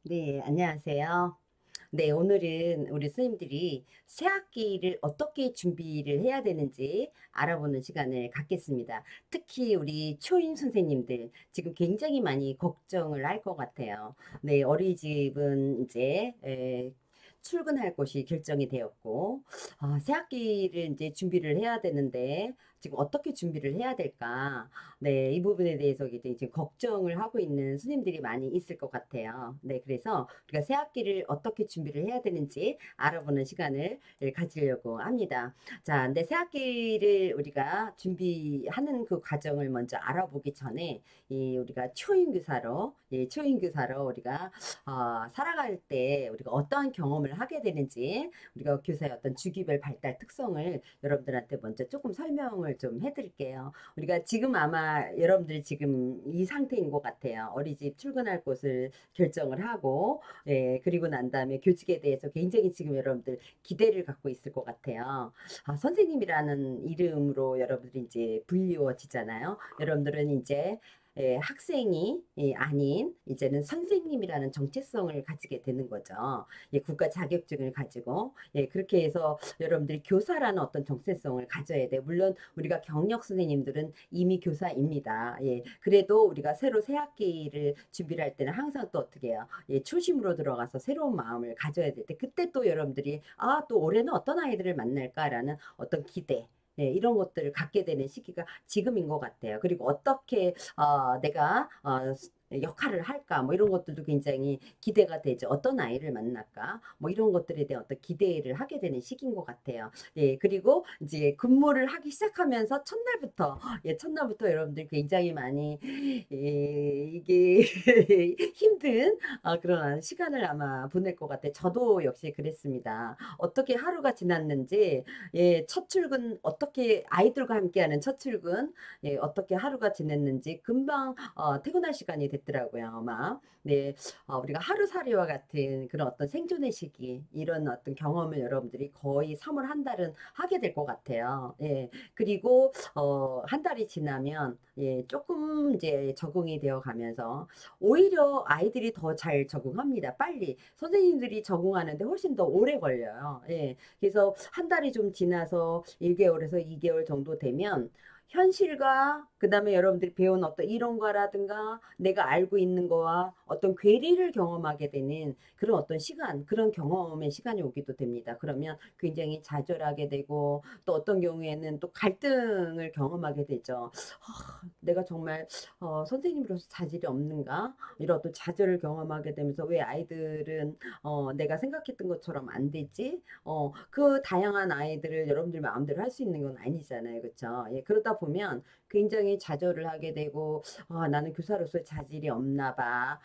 네, 안녕하세요. 네, 오늘은 우리 선생님들이 새학기를 어떻게 준비를 해야 되는지 알아보는 시간을 갖겠습니다. 특히 우리 초임 선생님들 지금 굉장히 많이 걱정을 할 것 같아요. 네, 어린이집은 이제 출근할 곳이 결정이 되었고, 새학기를 이제 준비를 해야 되는데 지금 어떻게 준비를 해야 될까? 네, 이 부분에 대해서 이제 지금 걱정을 하고 있는 스님들이 많이 있을 것 같아요. 네, 그래서 우리가 새 학기를 어떻게 준비를 해야 되는지 알아보는 시간을 가지려고 합니다. 자, 근데 새 학기를 우리가 준비하는 그 과정을 먼저 알아보기 전에 이 우리가 초임교사로, 초임교사로 우리가 살아갈 때 우리가 어떠한 경험을 하게 되는지 우리가 교사의 어떤 주기별 발달 특성을 여러분들한테 먼저 조금 설명을 좀 해드릴게요. 우리가 지금 아마 여러분들이 지금 이 상태인 것 같아요. 어린이집 출근할 곳을 결정을 하고, 예, 그리고 난 다음에 교직에 대해서 굉장히 지금 여러분들 기대를 갖고 있을 것 같아요. 선생님이라는 이름으로 여러분들이 이제 불리워지잖아요. 여러분들은 이제 학생이 아닌 이제는 선생님이라는 정체성을 가지게 되는 거죠. 예, 국가 자격증을 가지고 그렇게 해서 여러분들이 교사라는 어떤 정체성을 가져야 돼. 물론 우리가 경력 선생님들은 이미 교사입니다. 예, 그래도 우리가 새로 새 학기를 준비를 할 때는 항상 또 어떻게 해요? 예, 초심으로 들어가서 새로운 마음을 가져야 될 때, 그때 또 여러분들이 또 올해는 어떤 아이들을 만날까라는 어떤 기대. 네, 이런 것들을 갖게 되는 시기가 지금인 것 같아요. 그리고 어떻게 내가 역할을 할까 뭐 이런 것들도 굉장히 기대가 되죠. 어떤 아이를 만날까 뭐 이런 것들에 대한 어떤 기대를 하게 되는 시기인 것 같아요. 예, 그리고 이제 근무를 하기 시작하면서 첫날부터 첫날부터 여러분들 굉장히 많이 이게 힘든 그런 시간을 아마 보낼 것 같아요. 저도 역시 그랬습니다. 어떻게 하루가 지났는지 첫 출근 어떻게 아이들과 함께하는 첫 출근 어떻게 하루가 지냈는지 금방 퇴근할 시간이 됐더라고요. 막 네, 우리가 하루살이와 같은 그런 어떤 생존의 시기 이런 어떤 경험을 여러분들이 거의 3월 한 달은 하게 될 것 같아요. 예, 그리고 한 달이 지나면 조금 이제 적응이 되어 가면서 오히려 아이들이 더 잘 적응합니다. 빨리 선생님들이 적응하는데 훨씬 더 오래 걸려요. 예, 그래서 한 달이 좀 지나서 1개월에서 2개월 정도 되면 현실과 그다음에 여러분들이 배운 어떤 이론과라든가 내가 알고 있는 거와 어떤 괴리를 경험하게 되는 그런 어떤 시간, 그런 경험의 시간이 오기도 됩니다. 그러면 굉장히 좌절하게 되고 또 어떤 경우에는 또 갈등을 경험하게 되죠. 내가 정말 선생님으로서 자질이 없는가? 이런 어떤 좌절을 경험하게 되면서 왜 아이들은 내가 생각했던 것처럼 안 되지? 그 다양한 아이들을 여러분들 마음대로 할 수 있는 건 아니잖아요. 그렇죠? 예, 그러다 보면 굉장히 좌절을 하게 되고 나는 교사로서 자질이 없나 봐.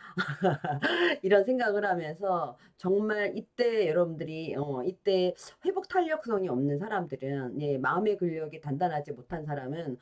이런 생각을 하면서 정말 이때 여러분들이 이때 회복 탄력성이 없는 사람들은 마음의 근력이 단단하지 못한 사람은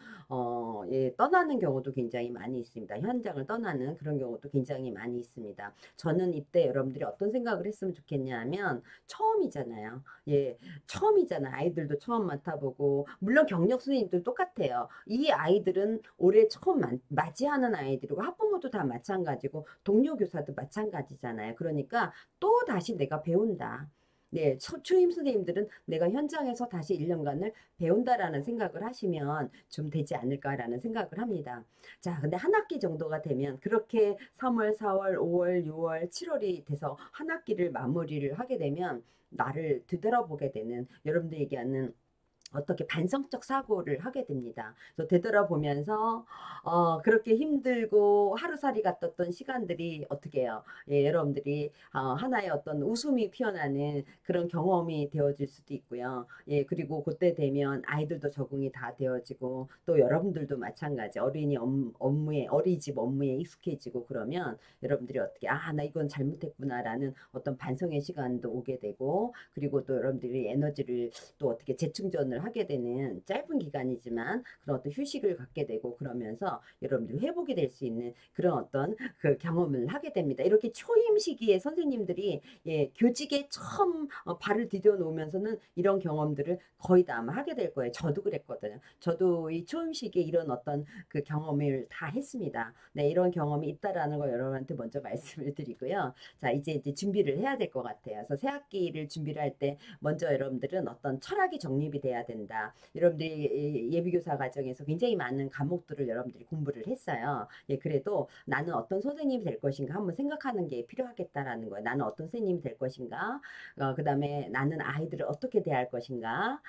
떠나는 경우도 굉장히 많이 있습니다. 현장을 떠나는 그런 경우도 굉장히 많이 있습니다. 저는 이때 여러분들이 어떤 생각을 했으면 좋겠냐 하면 처음이잖아요. 예, 처음이잖아. 아이들도 처음 맡아보고 물론 경력 선생님들 똑같아요. 이 아이들은 올해 처음 맞이하는 아이들이고 학부모도 다 마찬가지고 동료 교사도 마찬가지잖아요. 그러니까 또 다시 내가 배운다. 네, 초임 선생님들은 내가 현장에서 다시 1년간을 배운다라는 생각을 하시면 좀 되지 않을까라는 생각을 합니다. 자, 근데 한 학기 정도가 되면 그렇게 3월, 4월, 5월, 6월, 7월이 돼서 한 학기를 마무리를 하게 되면 나를 되돌아보게 되는 여러분들 얘기하는 어떻게 반성적 사고를 하게 됩니다. 그래서 되돌아보면서 그렇게 힘들고 하루살이 같았던 시간들이 어떻게 해요? 예, 여러분들이 하나의 어떤 웃음이 피어나는 그런 경험이 되어질 수도 있고요. 예, 그리고 그때 되면 아이들도 적응이 다 되어지고 또 여러분들도 마찬가지 업무에 어린이집 업무에 익숙해지고 그러면 여러분들이 어떻게 나 이건 잘못했구나라는 어떤 반성의 시간도 오게 되고 그리고 또 여러분들이 에너지를 또 어떻게 재충전을 근무를 하게 되는 짧은 기간이지만 그런 어떤 휴식을 갖게 되고 그러면서 여러분들이 회복이 될 수 있는 그런 어떤 그 경험을 하게 됩니다. 이렇게 초임 시기에 선생님들이 교직에 처음 발을 디뎌 놓으면서는 이런 경험들을 거의 다 아마 하게 될 거예요. 저도 그랬거든요. 저도 이 초임 시기에 이런 어떤 그 경험을 다 했습니다. 네, 이런 경험이 있다라는 거 여러분한테 먼저 말씀을 드리고요. 자, 이제 준비를 해야 될 것 같아요. 그래서 새 학기를 준비를 할 때 먼저 여러분들은 어떤 철학이 정립이 돼야 된다. 여러분들이 예비교사 과정에서 굉장히 많은 과목들을 여러분들이 공부를 했어요. 그래도 나는 어떤 선생님이 될 것인가 한번 생각하는 게 필요하겠다라는 거예요. 나는 어떤 선생님이 될 것인가? 그다음에 나는 아이들을 어떻게 대할 것인가?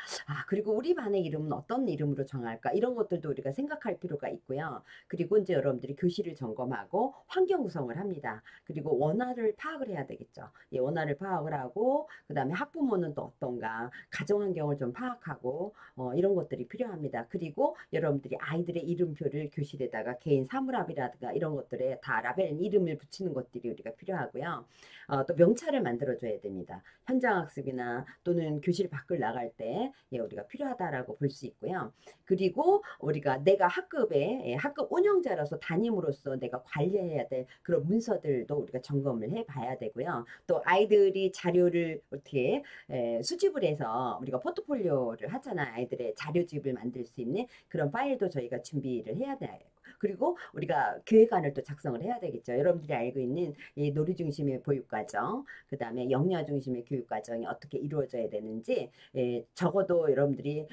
그리고 우리 반의 이름은 어떤 이름으로 정할까? 이런 것들도 우리가 생각할 필요가 있고요. 그리고 이제 여러분들이 교실을 점검하고 환경 구성을 합니다. 그리고 원화를 파악을 해야 되겠죠. 원화를 파악을 하고 그다음에 학부모는 또 어떤가? 가정 환경을 좀 파악하고 이런 것들이 필요합니다. 그리고 여러분들이 아이들의 이름표를 교실에다가 개인 사물함이라든가 이런 것들에 다 라벨 이름을 붙이는 것들이 우리가 필요하고요. 또 명찰을 만들어줘야 됩니다. 현장 학습이나 또는 교실 밖을 나갈 때 우리가 필요하다라고 볼 수 있고요. 그리고 우리가 내가 학급에 학급 운영자로서 담임으로서 내가 관리해야 될 그런 문서들도 우리가 점검을 해봐야 되고요. 또 아이들이 자료를 어떻게 수집을 해서 우리가 포트폴리오를 하잖아요. 아이들의 자료집을 만들 수 있는 그런 파일도 저희가 준비를 해야 돼요. 그리고 우리가 교육안을 또 작성을 해야 되겠죠. 여러분들이 알고 있는 이 놀이 중심의 보육과정, 그 다음에 영유아 중심의 교육과정이 어떻게 이루어져야 되는지 적어도 여러분들이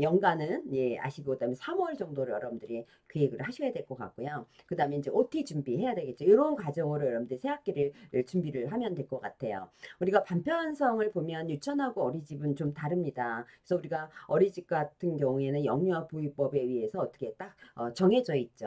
연간은 아시고 그다음에 3월 정도를 여러분들이 계획을 하셔야 될 것 같고요. 그 다음에 이제 OT 준비해야 되겠죠. 이런 과정으로 여러분들 새 학기를 준비를 하면 될 것 같아요. 우리가 반편성을 보면 유치원하고 어린이집은 좀 다릅니다. 그래서 우리가 어린이집 같은 경우에는 영유아 보육법에 의해서 어떻게 딱 정해져 있죠.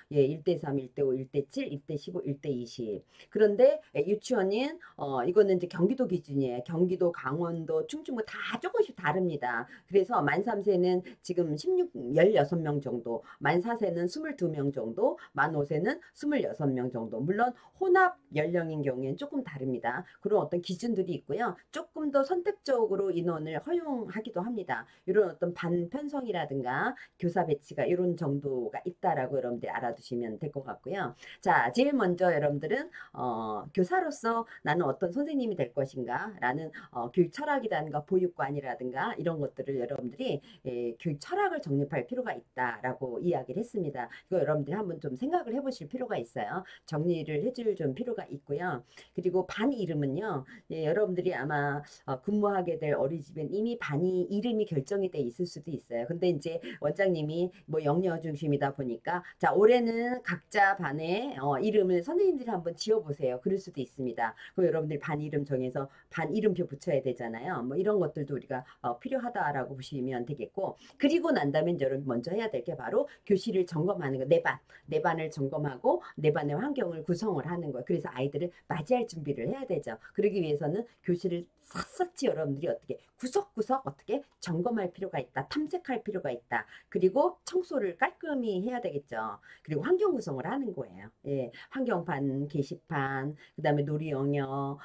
1대3, 1대5, 1대7, 1대15, 1대20. 그런데 유치원은 이거는 이제 경기도 기준이에요. 경기도, 강원도, 충청 뭐 다 조금씩 다릅니다. 그래서 만 3세는 지금 16명 정도, 만 4세는 22명 정도, 만 5세는 26명 정도. 물론 혼합 연령인 경우에는 조금 다릅니다. 그런 어떤 기준들이 있고요. 조금 더 선택적으로 인원을 허용하기도 합니다. 이런 어떤 반편성이라든가 교사 배치가 이런 정도가 있다라고 여러분들이 알아두시면 될 것 같고요. 자, 제일 먼저 여러분들은 교사로서 나는 어떤 선생님이 될 것인가 라는 교육 철학이라든가 보육관이라든가 이런 것들을 여러분들이 교육 철학을 정립할 필요가 있다라고 이야기를 했습니다. 이거 여러분들이 한번 좀 생각을 해보실 필요가 있어요. 정리를 해줄 좀 필요가 있고요. 그리고 반 이름은요. 여러분들이 아마 근무하게 될 어린이집엔 이미 반이 이름이 결정이 돼 있을 수도 있어요. 근데 이제 원장님이 뭐 영유아 중심이다 보니까 자 올해는 각자 반의 이름을 선생님들이 한번 지어보세요. 그럴 수도 있습니다. 그럼 여러분들이 반 이름 정해서 반 이름표 붙여야 되잖아요. 뭐 이런 것들도 우리가 필요하다라고 보시면 되겠고 그리고 난 다음에 여러분 먼저 해야 될 게 바로 교실을 점검하는 거. 내 반을 점검하고 내 반의 환경을 구성을 하는 거예요. 그래서 아이들을 맞이할 준비를 해야 되죠. 그러기 위해서는 교실을 샅샅이 여러분들이 어떻게 구석구석 어떻게 점검할 필요가 있다. 탐색할 필요가 있다. 그리고 청소를 깔끔히 해야 되겠죠. 그리고 환경 구성을 하는 거예요. 환경판, 게시판, 그 다음에 놀이 영역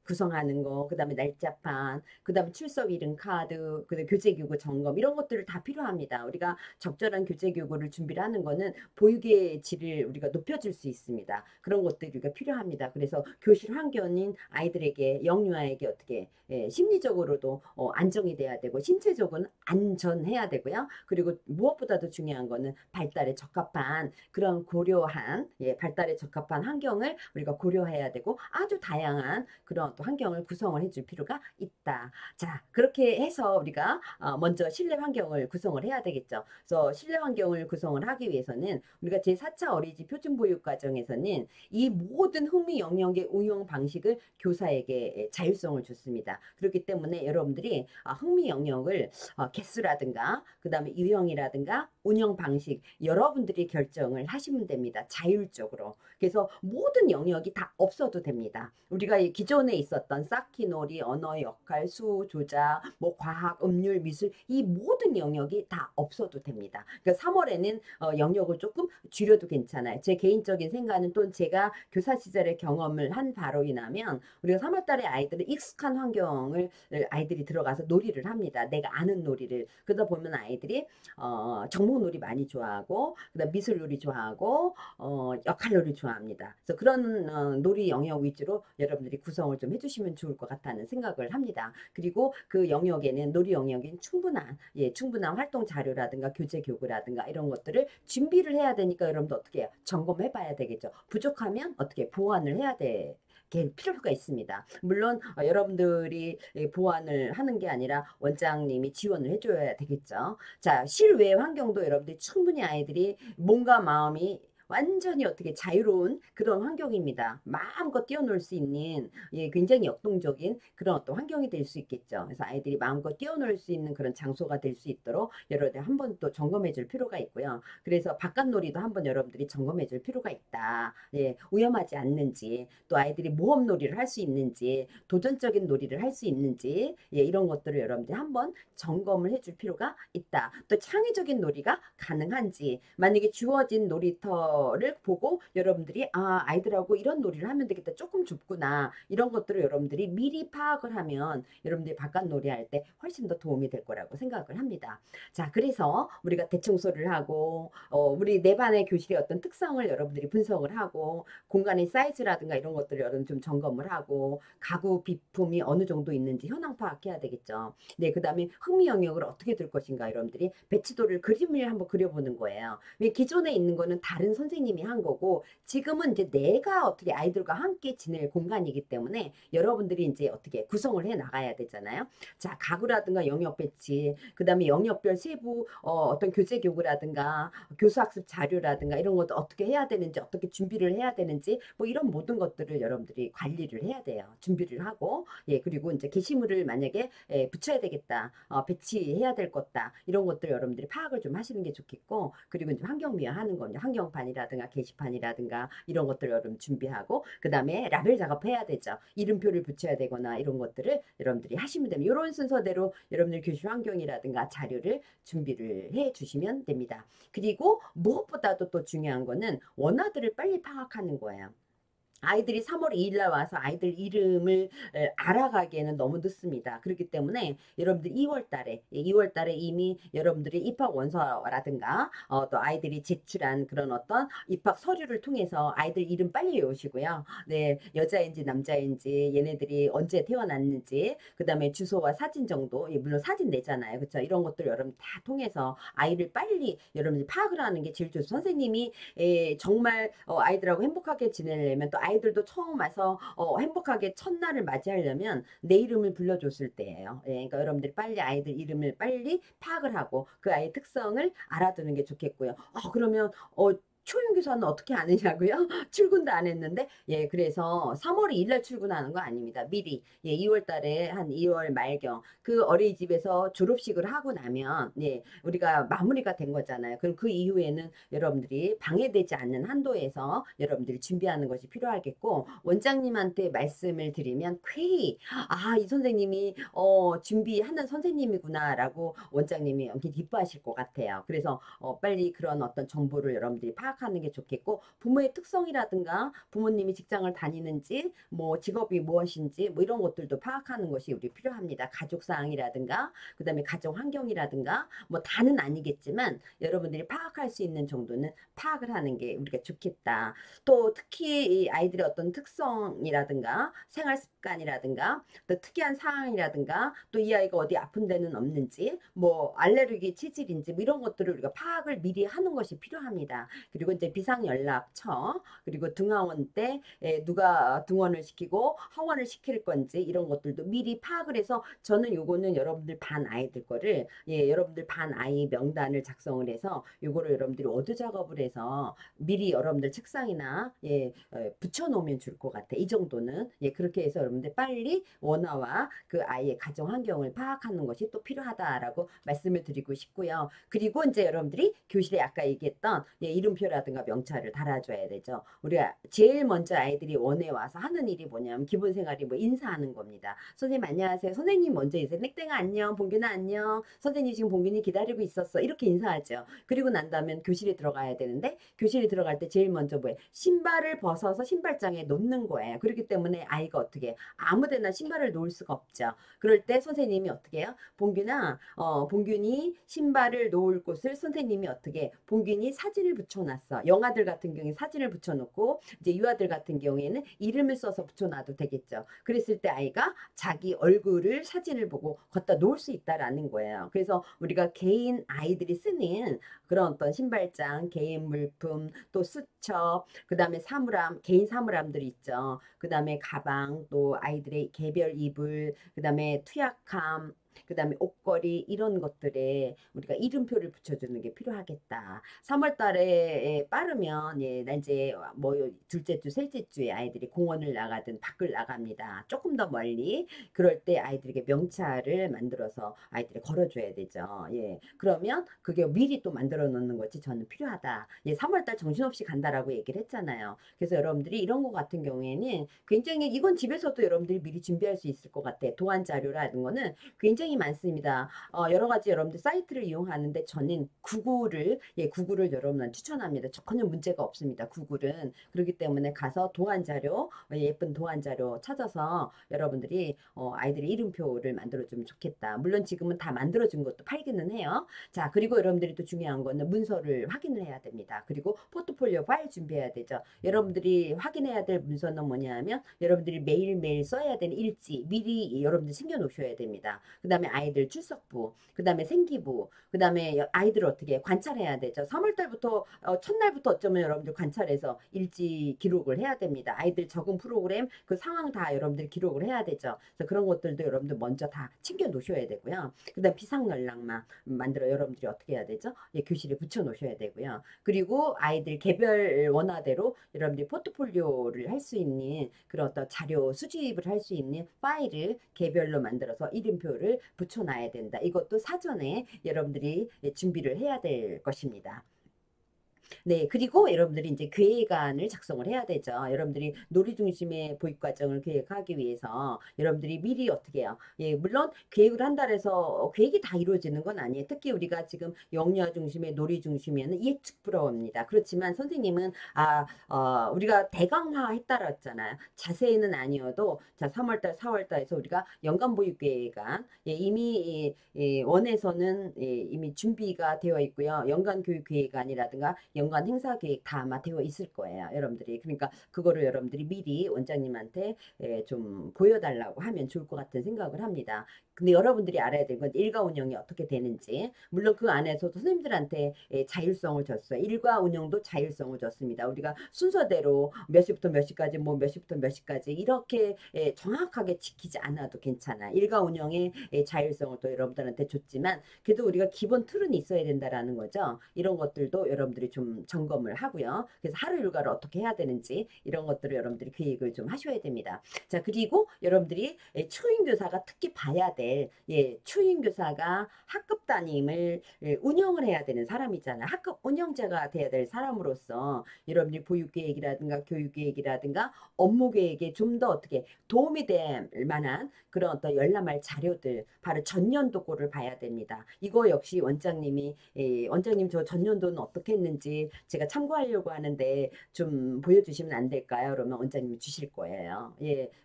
구성하는 거, 그 다음에 날짜판, 그 다음에 출석 이름 카드, 그 다음에 교재교구 점검 이런 것들을 다 필요합니다. 우리가 적절한 교재교구를 준비를 하는 거는 보육의 질을 우리가 높여줄 수 있습니다. 그런 것들이 우리가 필요합니다. 그래서 교실 환경인 아이들에게 영유아에게 어떻게 심리적으로도 안정이 돼야 되고 신체적으로는 안전해야 되고요. 그리고 무엇보다도 중요한 거는 발달에 적합한 그런 고려한 발달에 적합한 환경을 우리가 고려해야 되고 아주 다양한 그런 또 환경을 구성을 해줄 필요가 있다. 자, 그렇게 해서 우리가 먼저 실내 환경을 구성을 해야 되겠죠. 그래서 실내 환경을 구성을 하기 위해서는 우리가 제4차 어린이집 표준보육과정에서는 이 모든 흥미 영역의 운영 방식을 교사에게 자율성을 줬습니다. 그렇기 때문에 여러분들이 흥미 영역을 개수라든가 그 다음에 유형이라든가 운영 방식 방식 여러분들이 결정을 하시면 됩니다. 자율적으로. 그래서 모든 영역이 다 없어도 됩니다. 우리가 이 기존에 있었던 쌓기놀이, 언어 역할, 수, 조작, 뭐 과학, 음률, 미술 이 모든 영역이 다 없어도 됩니다. 그러니까 3월에는 영역을 조금 줄여도 괜찮아요. 제 개인적인 생각은 또 제가 교사 시절에 경험을 한 바로 인하면 우리가 3월 달에 아이들은 익숙한 환경을 아이들이 들어가서 놀이를 합니다. 내가 아는 놀이를. 그러다 보면 아이들이 정목놀이 많이 좋아하고 그다음 미술놀이 좋아하고 역할놀이 좋아합니다. 그래서 그런 놀이 영역 위주로 여러분들이 구성을 좀 해주시면 좋을 것 같다는 생각을 합니다. 그리고 그 영역에는 놀이 영역인 충분한 활동 자료라든가 교재 교구라든가 이런 것들을 준비를 해야 되니까 여러분들 어떻게 해요? 점검해 봐야 되겠죠. 부족하면 어떻게 보완을 해야 돼. 게 필요가 있습니다. 물론 여러분들이 보완을 하는 게 아니라 원장님이 지원을 해줘야 되겠죠. 자, 실외 환경도 여러분들이 충분히 아이들이 몸과 마음이 완전히 어떻게 자유로운 그런 환경입니다. 마음껏 뛰어놀 수 있는 굉장히 역동적인 그런 어떤 환경이 될 수 있겠죠. 그래서 아이들이 마음껏 뛰어놀 수 있는 그런 장소가 될 수 있도록 여러분들 한번 또 점검해 줄 필요가 있고요. 그래서 바깥놀이도 한번 여러분들이 점검해 줄 필요가 있다. 위험하지 않는지 또 아이들이 모험놀이를 할 수 있는지 도전적인 놀이를 할 수 있는지 이런 것들을 여러분들이 한번 점검을 해줄 필요가 있다. 또 창의적인 놀이가 가능한지 만약에 주어진 놀이터를 보고 여러분들이 아이들하고 이런 놀이를 하면 되겠다. 조금 좁구나. 이런 것들을 여러분들이 미리 파악을 하면 여러분들이 바깥 놀이 할 때 훨씬 더 도움이 될 거라고 생각을 합니다. 자, 그래서 우리가 대청소를 하고 우리 내 반의 교실의 어떤 특성을 여러분들이 분석을 하고 공간의 사이즈라든가 이런 것들을 여러분 좀 점검을 하고 가구 비품이 어느 정도 있는지 현황 파악해야 되겠죠. 네, 그 다음에 흥미 영역을 어떻게 둘 것인가 여러분들이 배치도를 그림을 한번 그려보는 거예요. 왜 기존에 있는 거는 다른 선생님이 한 거고 지금은 이제 내가 어떻게 아이들과 함께 지낼 공간이기 때문에 여러분들이 이제 어떻게 구성을 해 나가야 되잖아요. 자, 가구라든가 영역 배치, 그 다음에 영역별 세부 어떤 교재 교구라든가 교수학습 자료라든가 이런 것도 어떻게 해야 되는지 어떻게 준비를 해야 되는지 뭐 이런 모든 것들을 여러분들이 관리를 해야 돼요. 준비를 하고 그리고 이제 게시물을 만약에 붙여야 되겠다. 배치해야 될 것다. 이런 것들 여러분들이 파악을 좀 하시는 게 좋겠고 그리고 이제 환경미화 하는 거죠. 환경판이라든가 게시판이라든가 이런 것들 여러분 준비하고 그 다음에 라벨 작업해야 되죠. 이름표를 붙여야 되거나 이런 것들을 여러분들이 하시면 됩니다. 이런 순서대로 여러분들 교실 환경이라든가 자료를 준비를 해 주시면 됩니다. 그리고 무엇보다도 또 중요한 거는 원화들을 빨리 파악하는 거예요. 아이들이 3월 2일 날 와서 아이들 이름을 알아가기에는 너무 늦습니다. 그렇기 때문에 여러분들 2월 달에 이미 여러분들이 입학 원서라든가 또 아이들이 제출한 그런 어떤 입학 서류를 통해서 아이들 이름 빨리 외우시고요. 네, 여자인지 남자인지 얘네들이 언제 태어났는지 그다음에 주소와 사진 정도 물론 사진 내잖아요. 그렇죠? 이런 것들 여러분 다 통해서 아이를 빨리 여러분들이 파악을 하는 게 제일 좋죠. 선생님이 정말 아이들하고 행복하게 지내려면 또 아이들도 처음 와서 행복하게 첫날을 맞이하려면 내 이름을 불러줬을 때예요. 그러니까 여러분들이 빨리 아이들 이름을 빨리 파악을 하고 그 아이의 특성을 알아두는 게 좋겠고요. 그러면 초윤 교사는 어떻게 아느냐고요? 출근도 안 했는데 그래서 3월 2일 날 출근하는 거 아닙니다. 미리 2월 달에 한 2월 말경 그 어린이집에서 졸업식을 하고 나면 우리가 마무리가 된 거잖아요. 그럼 그 이후에는 여러분들이 방해되지 않는 한도에서 여러분들이 준비하는 것이 필요하겠고 원장님한테 말씀을 드리면 쾌히 이 선생님이 준비하는 선생님이구나라고 원장님이 이렇게 기뻐하실 것 같아요. 그래서 빨리 그런 어떤 정보를 여러분들이 파악하는 게 좋겠고 부모의 특성이라든가 부모님이 직장을 다니는지 뭐 직업이 무엇인지 뭐 이런 것들도 파악하는 것이 우리 필요합니다. 가족 사항이라든가 그다음에 가정 환경이라든가 뭐 다는 아니겠지만 여러분들이 파악할 수 있는 정도는 파악을 하는 게 우리가 좋겠다. 또 특히 이 아이들의 어떤 특성이라든가 생활 습관이라든가 또 특이한 사항이라든가 또 이 아이가 어디 아픈 데는 없는지 뭐 알레르기 체질인지 뭐 이런 것들을 우리가 파악을 미리 하는 것이 필요합니다. 그리고 그리고 이제 비상연락처, 그리고 등하원 때 누가 등원을 시키고 하원을 시킬 건지 이런 것들도 미리 파악을 해서 저는 요거는 여러분들 반 아이들 거를 여러분들 반 아이 명단을 작성을 해서 요거를 여러분들이 워드 작업을 해서 미리 여러분들 책상이나 붙여 놓으면 좋을 것 같아. 이 정도는 그렇게 해서 여러분들 빨리 원화와 그 아이의 가정 환경을 파악하는 것이 또 필요하다라고 말씀을 드리고 싶고요. 그리고 이제 여러분들이 교실에 아까 얘기했던 이름표라든가 명찰을 달아줘야 되죠. 우리가 제일 먼저 아이들이 원에 와서 하는 일이 뭐냐면 기본 생활이 뭐 인사하는 겁니다. 선생님 안녕하세요. 선생님 먼저 인사해. 땡땡아 안녕. 봉균아 안녕. 선생님 지금 봉균이 기다리고 있었어. 이렇게 인사하죠. 그리고 난 다음에 교실에 들어가야 되는데 교실에 들어갈 때 제일 먼저 뭐예요? 신발을 벗어서 신발장에 놓는 거예요. 그렇기 때문에 아이가 어떻게 아무데나 신발을 놓을 수가 없죠. 그럴 때 선생님이 어떻게 해요? 봉균아, 봉균이 신발을 놓을 곳을 선생님이 어떻게 봉균이 사진을 붙여놨어. 영아들 같은 경우에 사진을 붙여놓고 이제 유아들 같은 경우에는 이름을 써서 붙여놔도 되겠죠. 그랬을 때 아이가 자기 얼굴을 사진을 보고 걷다 놓을 수 있다라는 거예요. 그래서 우리가 개인 아이들이 쓰는 그런 어떤 신발장, 개인 물품, 또 수첩, 그 다음에 사물함, 개인 사물함들이 있죠. 그 다음에 가방, 또 아이들의 개별 이불, 그 다음에 투약함, 그 다음에 옷걸이 이런 것들에 우리가 이름표를 붙여주는 게 필요하겠다. 3월 달에 빠르면 나 이제 뭐 둘째 주, 셋째 주에 아이들이 공원을 나가든 밖을 나갑니다. 조금 더 멀리. 그럴 때 아이들에게 명찰을 만들어서 아이들이 걸어줘야 되죠. 그러면 그게 미리 또 만들어 놓는 것이 저는 필요하다. 3월 달 정신없이 간다라고 얘기를 했잖아요. 그래서 여러분들이 이런 거 같은 경우에는 굉장히 이건 집에서도 여러분들이 미리 준비할 수 있을 것 같아. 도안 자료라는 거는 굉장히 많습니다. 여러 가지 여러분들 사이트를 이용하는데 저는 구글을 여러분한테 추천합니다. 전혀 문제가 없습니다. 구글은. 그렇기 때문에 가서 도안 자료, 예쁜 도안 자료 찾아서 여러분들이 아이들의 이름표를 만들어주면 좋겠다. 물론 지금은 다 만들어준 것도 팔기는 해요. 자, 그리고 여러분들이 또 중요한 거는 문서를 확인을 해야 됩니다. 그리고 포트폴리오 파일 준비해야 되죠. 여러분들이 확인해야 될 문서는 뭐냐면 여러분들이 매일매일 써야 되는 일지 미리 여러분들 챙겨 놓으셔야 됩니다. 그 다음에 아이들 출석부, 그 다음에 생기부, 그 다음에 아이들을 어떻게 관찰해야 되죠. 3월 달부터 첫날부터 어쩌면 여러분들 관찰해서 일지 기록을 해야 됩니다. 아이들 적응 프로그램 그 상황 다 여러분들 기록을 해야 되죠. 그래서 그런 것들도 여러분들 먼저 다 챙겨 놓으셔야 되고요. 그 다음 비상연락망 만들어 여러분들이 어떻게 해야 되죠? 교실에 붙여 놓으셔야 되고요. 그리고 아이들 개별 원화대로 여러분들이 포트폴리오를 할 수 있는 그런 어떤 자료 수집을 할 수 있는 파일을 개별로 만들어서 이름표를 붙여놔야 된다. 이것도 사전에 여러분들이 준비를 해야 될 것입니다. 네, 그리고 여러분들이 이제 계획안을 작성을 해야 되죠. 여러분들이 놀이 중심의 보육 과정을 계획하기 위해서 여러분들이 미리 어떻게 해요? 물론 계획을 한다 해서 계획이 다 이루어지는 건 아니에요. 특히 우리가 지금 영유아 중심의 놀이 중심에는 예측 불허입니다. 그렇지만 선생님은 우리가 대강화 했다라 했잖아요. 자세히는 아니어도 자, 3월 달, 4월 달에서 우리가 연간 보육 계획안 이미 원에서는 이미 준비가 되어 있고요. 연간 교육 계획안이라든가 연간 행사 계획 다 아마 되어 있을 거예요. 여러분들이. 그러니까 그거를 여러분들이 미리 원장님한테 좀 보여달라고 하면 좋을 것 같은 생각을 합니다. 근데 여러분들이 알아야 되는 건 일과 운영이 어떻게 되는지. 물론 그 안에서도 선생님들한테 자율성을 줬어요. 일과 운영도 자율성을 줬습니다. 우리가 순서대로 몇 시부터 몇 시까지 뭐 몇 시부터 몇 시까지 이렇게 정확하게 지키지 않아도 괜찮아. 일과 운영의 자율성을 또 여러분들한테 줬지만 그래도 우리가 기본 틀은 있어야 된다라는 거죠. 이런 것들도 여러분들이 좀 점검을 하고요. 그래서 하루 일과를 어떻게 해야 되는지 이런 것들을 여러분들이 계획을 좀 하셔야 됩니다. 자, 그리고 여러분들이 초임교사가 특히 봐야 될 초임교사가 학급 담임을 운영을 해야 되는 사람이잖아요. 학급 운영자가 돼야 될 사람으로서 여러분들이 보육계획이라든가 교육계획이라든가 업무계획에 좀 더 어떻게 도움이 될 만한 그런 어떤 열람할 자료들 바로 전년도 거를 봐야 됩니다. 이거 역시 원장님 저 전년도는 어떻게 했는지 제가 참고하려고 하는데 좀 보여주시면 안 될까요? 그러면 원장님이 주실 거예요.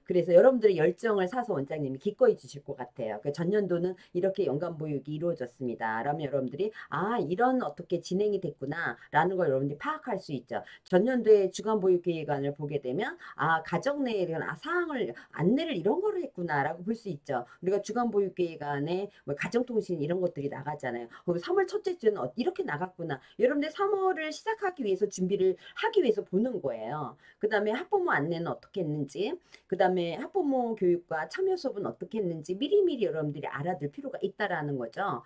그래서 여러분들의 열정을 사서 원장님이 기꺼이 주실 것 같아요. 그 전년도는 이렇게 연간 보육이 이루어졌습니다. 그러면 여러분들이 이런 어떻게 진행이 됐구나 라는 걸 여러분들이 파악할 수 있죠. 전년도에 주간 보육 계획안을 보게 되면 가정 내에 대한 사항을 안내를 이런 거를 했구나 라고 볼 수 있죠. 우리가 주간 보육 계획안에 뭐 가정통신 이런 것들이 나가잖아요. 그럼 3월 첫째 주는 이렇게 나갔구나. 여러분들 3월을 학교를 시작하기 위해서 준비를 하기 위해서 보는 거예요. 그 다음에 학부모 안내는 어떻게 했는지, 그 다음에 학부모 교육과 참여 수업은 어떻게 했는지 미리미리 여러분들이 알아둘 필요가 있다라는 거죠.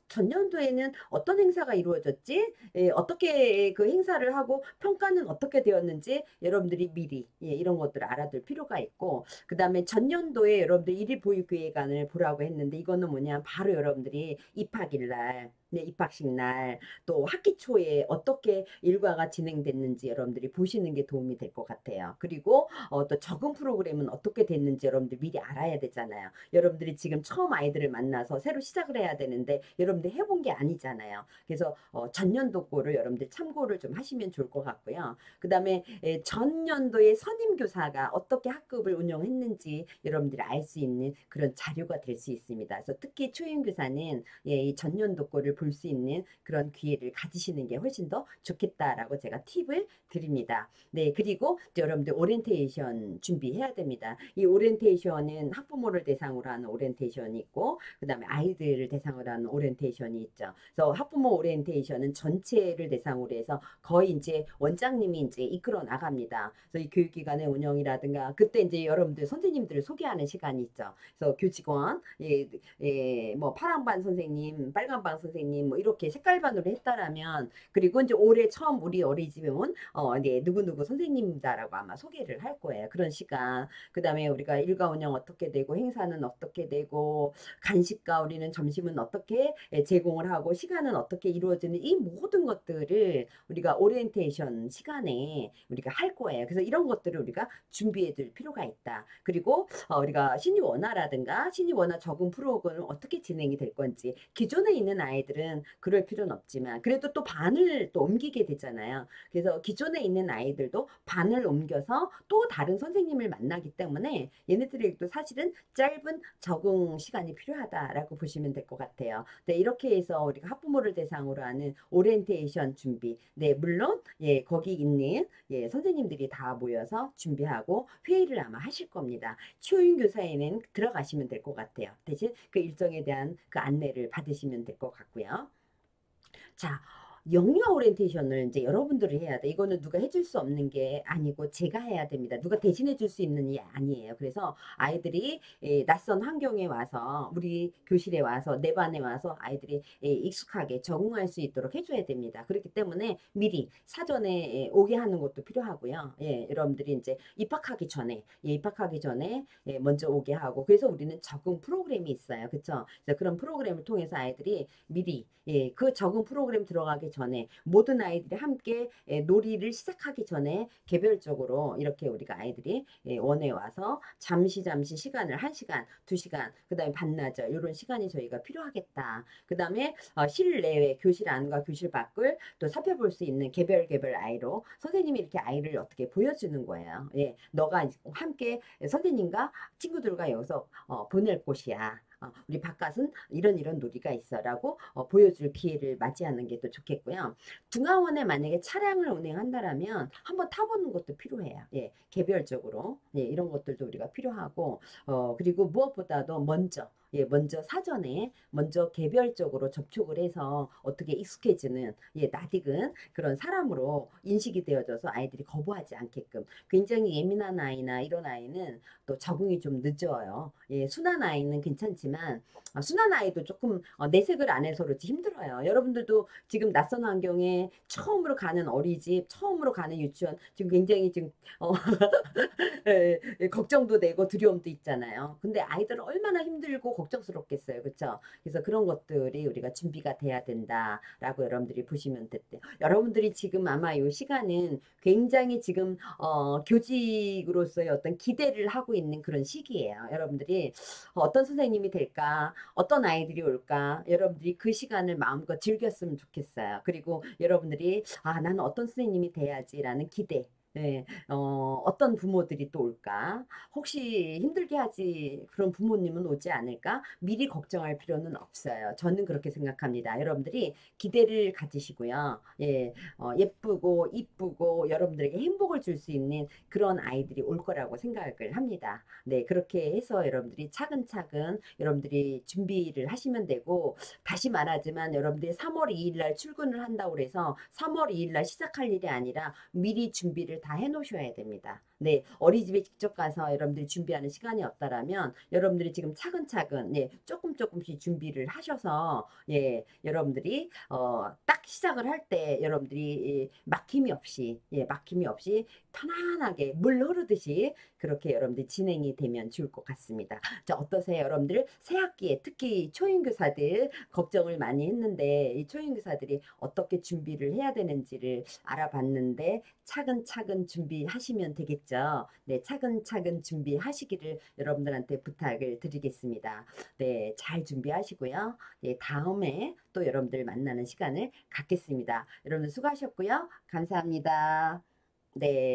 전년도에는 어떤 행사가 이루어졌지? 어떻게 그 행사를 하고 평가는 어떻게 되었는지 여러분들이 미리 이런 것들을 알아둘 필요가 있고, 그 다음에 전년도에 여러분들 일일보육교육안을 보라고 했는데 이거는 뭐냐, 바로 여러분들이 입학일 날, 입학식 날, 또 학기 초에 어떻게 일과가 진행됐는지 여러분들이 보시는 게 도움이 될 것 같아요. 그리고 또 적응 프로그램은 어떻게 됐는지 여러분들 미리 알아야 되잖아요. 여러분들이 지금 처음 아이들을 만나서 새로 시작을 해야 되는데 여러분들 해본 게 아니잖아요. 그래서 전년도 거를 여러분들 참고를 좀 하시면 좋을 것 같고요. 그 다음에 전년도에 선임교사가 어떻게 학급을 운영했는지 여러분들이 알 수 있는 그런 자료가 될 수 있습니다. 그래서 특히 초임교사는 이 전년도 거를 볼 수 있는 그런 기회를 가지시는 게 훨씬 더 좋겠다라고 제가 팁을 드립니다. 네, 그리고 여러분들 오리엔테이션 준비해야 됩니다. 이 오리엔테이션은 학부모를 대상으로 하는 오리엔테이션이 있고, 그 다음에 아이들을 대상으로 하는 오리엔테이션이 있죠. 그래서 학부모 오리엔테이션은 전체를 대상으로 해서 거의 이제 원장님이 이제 이끌어 나갑니다. 그래서 이 교육기관의 운영이라든가, 그때 이제 여러분들 선생님들을 소개하는 시간이 있죠. 그래서 교직원, 뭐 파랑반 선생님, 빨간반 선생님, 뭐 이렇게 색깔반으로 했다라면, 그리고 이제 올해 처음 우리 어린이집에 온 누구누구 선생님이다라고 아마 소개를 할 거예요. 그런 시간. 그 다음에 우리가 일과 운영 어떻게 되고, 행사는 어떻게 되고, 간식과 우리는 점심은 어떻게 제공을 하고, 시간은 어떻게 이루어지는, 이 모든 것들을 우리가 오리엔테이션 시간에 우리가 할 거예요. 그래서 이런 것들을 우리가 준비해 둘 필요가 있다. 그리고 우리가 신입 원화라든가 신입 원화 적응 프로그램은 어떻게 진행이 될 건지, 기존에 있는 아이들은 그럴 필요는 없지만 그래도 또 반을 또 옮기게 되잖아요. 그래서 기존에 있는 아이들도 반을 옮겨서 또 다른 선생님을 만나기 때문에 얘네들에게도 사실은 짧은 적응 시간이 필요하다라고 보시면 될 것 같아요. 네, 이렇게 해서 우리가 학부모를 대상으로 하는 오리엔테이션 준비. 네, 물론 거기 있는 선생님들이 다 모여서 준비하고 회의를 아마 하실 겁니다. 초임 교사에는 들어가시면 될 것 같아요. 대신 그 일정에 대한 그 안내를 받으시면 될 것 같고요. 자, 영유아 오리엔테이션을 이제 여러분들이 해야 돼. 이거는 누가 해줄 수 없는 게 아니고 제가 해야 됩니다. 누가 대신해 줄 수 있는 게 아니에요. 그래서 아이들이 낯선 환경에 와서 우리 교실에 와서 내 반에 와서 아이들이 익숙하게 적응할 수 있도록 해줘야 됩니다. 그렇기 때문에 미리 사전에 오게 하는 것도 필요하고요. 여러분들이 이제 입학하기 전에 먼저 오게 하고, 그래서 우리는 적응 프로그램이 있어요. 그렇죠? 그래서 그런 프로그램을 통해서 아이들이 미리 그 적응 프로그램 들어가기 전에 모든 아이들이 함께 놀이를 시작하기 전에 개별적으로 이렇게 우리가 아이들이 원에 와서 잠시 시간을 1시간, 2시간, 그 다음에 반나절 이런 시간이 저희가 필요하겠다. 그 다음에 실내외 교실 안과 교실 밖을 또 살펴볼 수 있는 개별 아이로 선생님이 이렇게 아이를 어떻게 보여주는 거예요. 너가 함께 선생님과 친구들과 여기서 보낼 곳이야. 우리 바깥은 이런 놀이가 있어라고 보여줄 기회를 맞이하는 게 또 좋겠고요. 중앙원에 만약에 차량을 운행한다라면 한번 타보는 것도 필요해요. 개별적으로 이런 것들도 우리가 필요하고, 그리고 무엇보다도 먼저 사전에 먼저 개별적으로 접촉을 해서 어떻게 익숙해지는 낯익은 그런 사람으로 인식이 되어져서 아이들이 거부하지 않게끔. 굉장히 예민한 아이나 이런 아이는 또 적응이 좀 늦어요. 순한 아이는 괜찮지만 순한 아이도 조금 내색을 안 해서 그렇지 힘들어요. 여러분들도 지금 낯선 환경에 처음으로 가는 어린이집, 처음으로 가는 유치원 지금 굉장히 지금 걱정도 되고 두려움도 있잖아요. 근데 아이들은 얼마나 힘들고 걱정스럽겠어요. 그렇죠? 그래서 그런 것들이 우리가 준비가 돼야 된다라고 여러분들이 보시면 됐대요. 여러분들이 지금 아마 이 시간은 굉장히 지금 교직으로서의 어떤 기대를 하고 있는 그런 시기예요. 여러분들이 어떤 선생님이 될까? 어떤 아이들이 올까? 여러분들이 그 시간을 마음껏 즐겼으면 좋겠어요. 그리고 여러분들이 나는 어떤 선생님이 돼야지라는 기대, 네, 어떤 부모들이 또 올까? 혹시 힘들게 하지 그런 부모님은 오지 않을까? 미리 걱정할 필요는 없어요. 저는 그렇게 생각합니다. 여러분들이 기대를 가지시고요. 예, 예쁘고 이쁘고 여러분들에게 행복을 줄 수 있는 그런 아이들이 올 거라고 생각을 합니다. 네, 그렇게 해서 여러분들이 차근차근 여러분들이 준비를 하시면 되고, 다시 말하지만 여러분들이 3월 2일 날 출근을 한다고 해서 3월 2일 날 시작할 일이 아니라 미리 준비를 다 해놓으셔야 됩니다. 네, 어린이집에 직접 가서 여러분들이 준비하는 시간이 없다라면 여러분들이 지금 차근차근 예, 조금 조금씩 준비를 하셔서 예, 여러분들이 딱 시작을 할 때 여러분들이 막힘이 없이 예, 막힘이 없이 편안하게 물 흐르듯이 그렇게 여러분들이 진행이 되면 좋을 것 같습니다. 자, 어떠세요, 여러분들? 새 학기에 특히 초임교사들 걱정을 많이 했는데 이 초임교사들이 어떻게 준비를 해야 되는지를 알아봤는데 차근차근 준비하시면 되겠죠. 네, 차근차근 준비하시기를 여러분들한테 부탁을 드리겠습니다. 네, 잘 준비하시고요. 네, 다음에 또 여러분들 만나는 시간을 갖겠습니다. 여러분들 수고하셨고요. 감사합니다. 네.